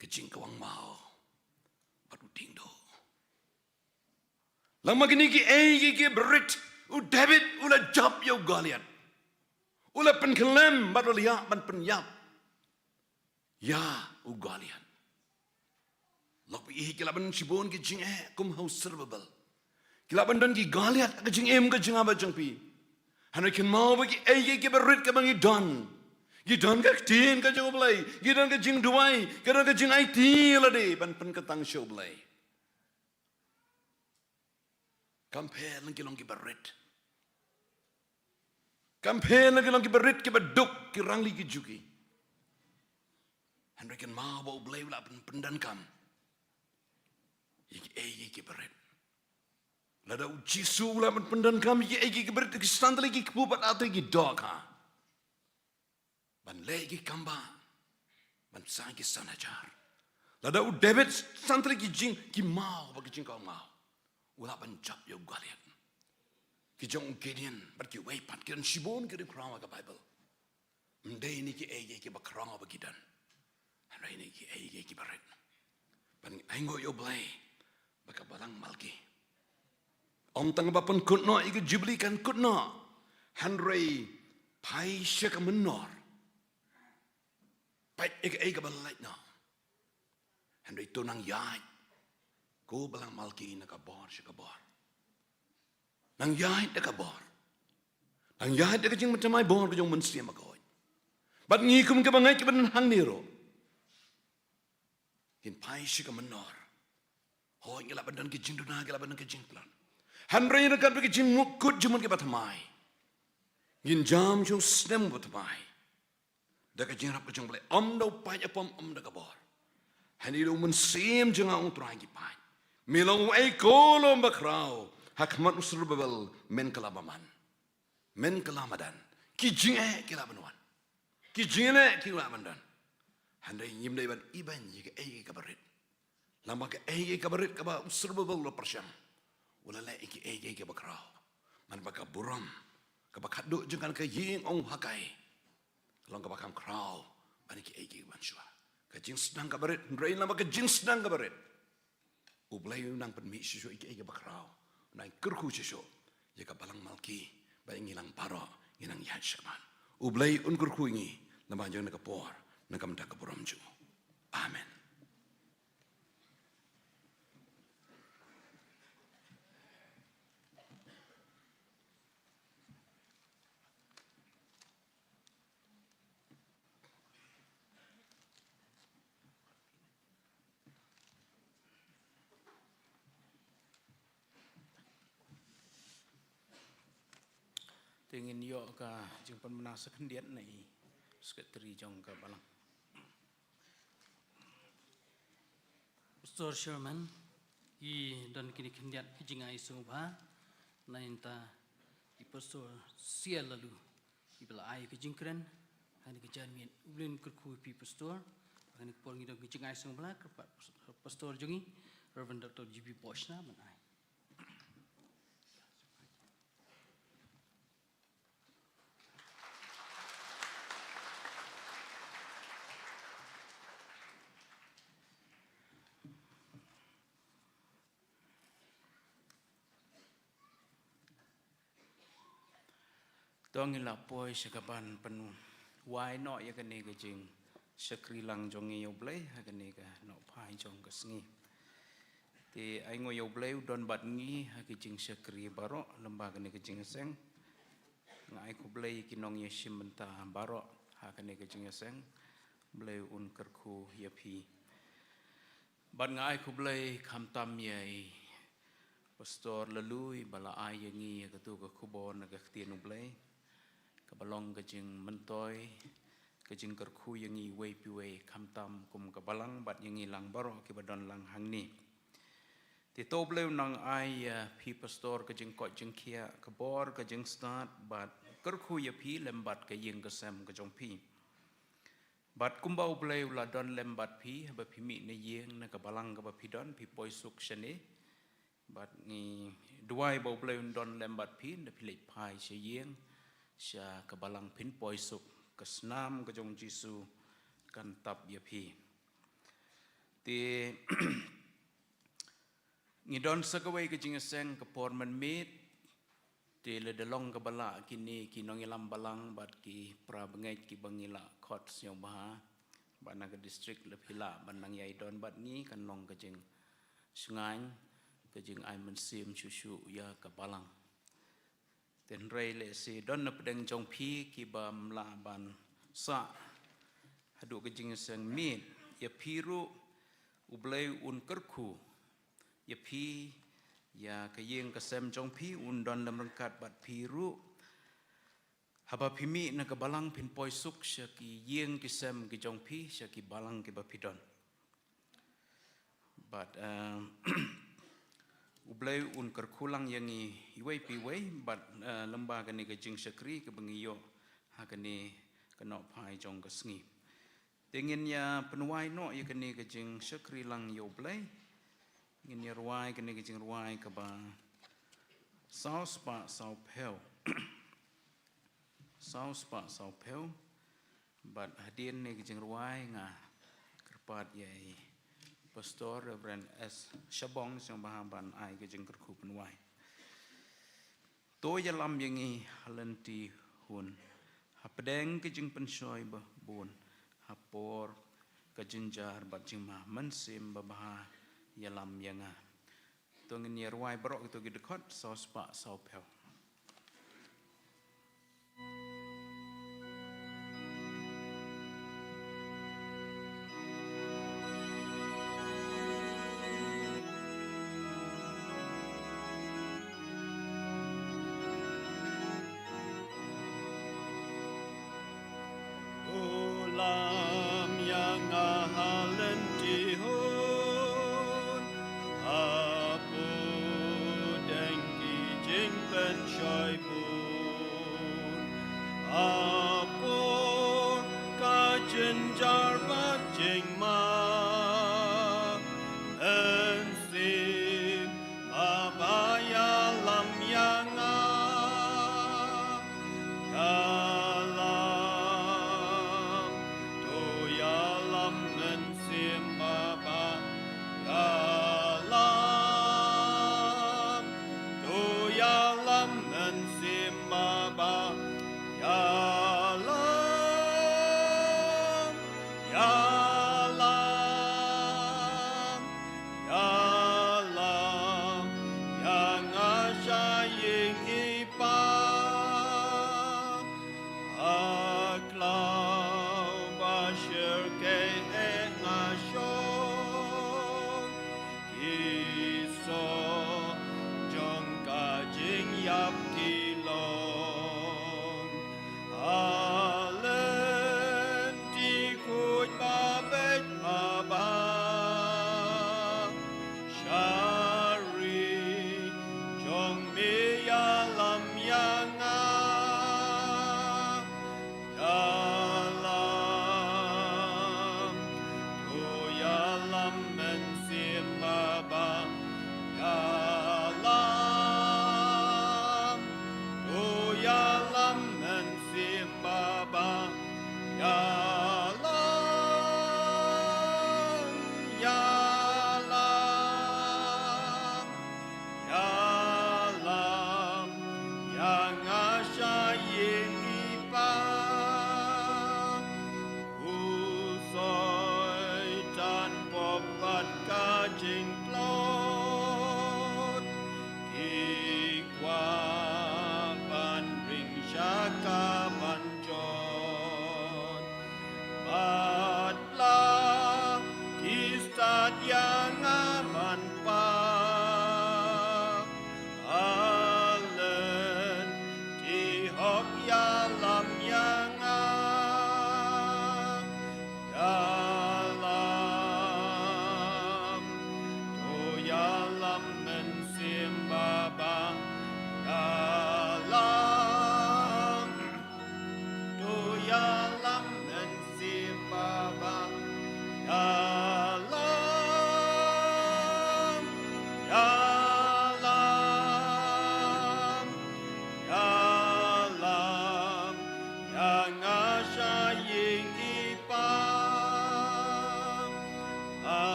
kajing kawang mau baru tingdo lama gini ki berit u David ula jap yo Goliat ula penkelem baru lihat ban penyap ya u Goliat Lop ihi kilaban sibon ki jing kum hau serbabal. Kilaban dan ki Goliat ke jing apa jang pi. Hana kin mau bagi ki berit ke bangi don. Ki don ka tin ka jang blai. Ki don ka jing duai. Ki don ka jing ai ti la de ban pen ketang show blai. Compare lang ki long ki berit. Compare lang ki long ki berit ki beduk ki rangli ki juki. Hana kin mau bau blai la pendan kam. Iki berit. Lada uji suula man pendan kami iki berit ki sandali ki pupat atau ki dog ha. Ban legi kamba. Ban sang ki sanajar. Lada u David sandali ki jing ki mau bagi jing kau mau. Ula ban jap yo Goliat. Ki jong Gideon bat ki wei pat ki dan sibon ki krama ka Bible. Mendai ni ki ki bakrama bagi dan. Handai ni ki ki berit. Ban aingo yo blai. Baka balang malki. Om tang bapun kutno iku jiblikan kutno. Handrei pai syaka menor. Pai ika balait no. Handrei tunang yai. Ko balang malki na kabor syaka bor. Nang yai da kabor. Nang yai da kajing macam ai bor kajong mensia makoy. Bat ngikum ke bangai ke banan hang niro. Hin pai syaka menor. Oh, ngila badan ke jing duna, ngila badan ke jing plan. Handrai nak ke jing mukut jumun ke batamai. Ngin jam jong snem batamai. Dah ke jing rap ke jing boleh. Do pai apam dah kabor. Hani do mensim jeng ang turai ki pai. Milong ai kolom bakrau. Hakmat usur babel men kelabaman. Men kelamadan. Ki jing kila banuan. Ki jing kila bandan. Handrai nyim dai ban iban jika ke barit. Lama ke ka berit ka ba serbabal lo persyam. Wala la iki ka bakrao. Man baka buram. Ka bakaduk jengkan ke ying ong hakai. Long ka bakam krao. Man iki bansua. Ka jing sedang ka berit. Ndrain lama ka jing sedang ka berit. Ublay nang penmi siso iki ka bakrao. Nang kerku siso. Ya ka balang malki. Ba ngilang paro. Ngilang yahat syaman. Ublay kerku ingi. Lama jeng na kapor. Nang kamda ka buram ju. Amen. Tingin yo ka jing pan menang sekendiat nai sekretari jong ka balang. Pastor Sherman, dan kini kendiat kijingai sungba, nainta di pastor sia lalu ibla ai kijingkren, hani kejanmian ulin kerku pi pastor, hani porngi dan kijingai sungba kerpat pastor jongi, Reverend Dr. G.B. Boschna manai. Tong ila poi sekaban penu wai no ya kene ke jing sekri lang jong yo blai ha kene ka no pai jong ka sngi ti ai ngo yo blai don bat ngi ha ke jing sekri baro lemba kene ke jing seng ngai ku blai ki nong ye sim menta baro ha kene ke jing seng blai un kerku ya pi ban ngai ku blai kham tam ye pastor lalui bala ai ye ngi ka tu ka kubon ka tienu blai kabalong kajing mentoy kajing kerku yang i wei piwei kamtam kum kabalang bat yang ilang baro ki badon lang hangni ti tobleu nang ai pi pastor kajing ko jing kia kabor kajing start bat kerku ya pi lembat ka yeng kasam kajong pi bat kumbau bleu la don lembat pi ba pi mi ne yeng na kabalang ka ba pi don pi poi suk shane but ni duai bau play don lembat pin de pilih pai seyeng sya kebalang pin poisuk kesnam ke jong Jisu kan tap ya pi ti ngidon sakawai ke jingaseng ke por man mit ti le delong ke bala kini kinong ilam balang bat ki pra bengai ki bangila khot syong baha bana ke district le phila banang yai don bat ni kan long ke jing sungai ke jing ai man sim chuchu ya ke balang ten rei le si don na pedeng jong pi ki bam la ban sa hadu ke jingaseng mit ya piru ublei un kerku ya pi ya kayeng kasem jong pi undon lam rengkat bat piru haba pimi na kabalang pin poisuk sya ki yeng kisem ki jong pi sya ki balang ki bapidon but ublei un kerkulang yang i iwei pi wei but lamba kani ke jing syakri ke bengiyo ha kani kenok pai jong kesngi Dengan ya penuai no ya kini kejing syakri lang yo blai ngin ya ruai kini kejing ruai ke ba sau spa sau pel sau spa sau pel but hadin ni kejing ruai nga kerpat yai pastor Reverend S Shabong yang bahaban ai kejing kerku penuai to ya lam yang i halenti hun hapdeng kejing pensoi ba bun hapor kejinjar bat jingma mensim babaha yalam yanga tongin yerwai brok itu gidekot sos pak sopel Ulam yang ahalen tihun, apu dengki jingpen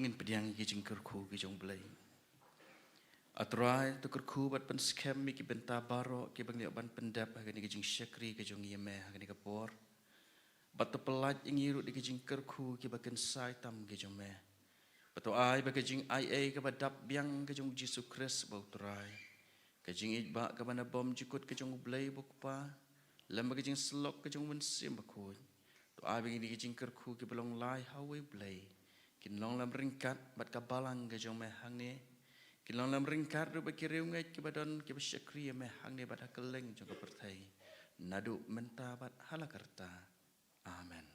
tungin pediang ki jing kerku ki jong blai. Atrai tu kerku bat pen scam mi ki benta baro ki bang ban pendap ha ki jing syakri ki jong yeme ha ki kapor. Bat tu pelat ingiru di ki jing kerku ki baken sai tam ki jong me. Batu ai ba ki jing ai ka badap biang ki jong Yesus Kristus bau trai. Ki jing itba ka bana bom jikut ki jong blai bukpa. Lam ba ki jing slok ki jong wen sim bakoi. Tu ai bagi di jing kerku ki belong lai hawe blai. Kin long lam ringkat bat ka balang ke jong me hang ni. Kin long lam ringkat ru ba ki riu ngai ki badon ki ba syakri me hang ni bat ha keleng jong ka pertai. Nadu menta bat halakarta. Amen.